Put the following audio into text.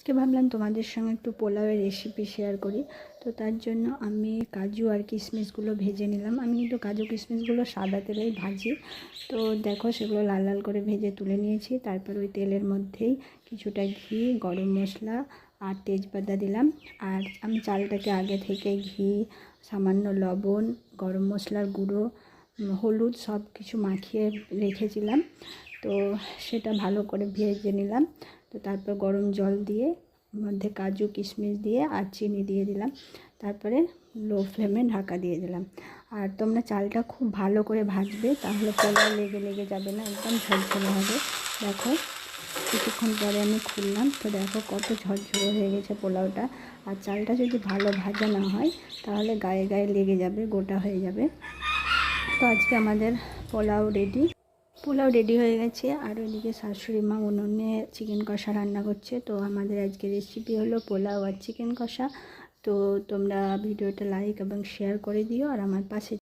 আজকে ভাবলাম তোমাদের সঙ্গে একটু পোলাওয়ের রেসিপি শেয়ার করি। তো তার জন্য আমি কাজু আর কিশমিশগুলো ভেজে নিলাম। আমি কিন্তু কাজু কিশমিশগুলো সাদা তেলেই ভাজি। তো দেখো সেগুলো লাল লাল করে ভেজে তুলে নিয়েছি। তারপর ওই তেলের মধ্যেই কিছুটা ঘি, গরম মশলা আর তেজপাতা দিলাম। আর আমি চালটাকে আগে থেকে ঘি, সামান্য লবণ, গরম মশলার গুঁড়ো, হলুদ সব কিছু মাখিয়ে রেখেছিলাম। তো সেটা ভালো করে ভেজে নিলাম। তো তারপর গরম জল দিয়ে মধ্যে কাজু কিশমিশ দিয়ে আর চিনি দিয়ে দিলাম। তারপরে লো ফ্লেমে ঢাকা দিয়ে দিলাম। আর তোমরা চালটা খুব ভালো করে ভাজবে, তাহলে পোলাও লেগে লেগে যাবে না, একদম ঝরঝরে হবে। দেখো কিছুক্ষণ পরে আমি খুললাম, তো দেখো কত ঝরঝরে হয়ে গেছে পোলাওটা। আর চালটা যদি ভালো ভাজা না হয় তাহলে গায়ে গায়ে লেগে যাবে, গোটা হয়ে যাবে। তো আজকে আমাদের পোলাও রেডি হয়ে গেছে। আর ওইদিকে শাশুড়ি মা উনুনে চিকেন কষা রান্না করছে। তো আমাদের আজকে রেসিপি হলো পোলাও আর চিকেন কষা। তো তোমরা ভিডিওটা লাইক এবং শেয়ার করে দিও আর আমার পাশে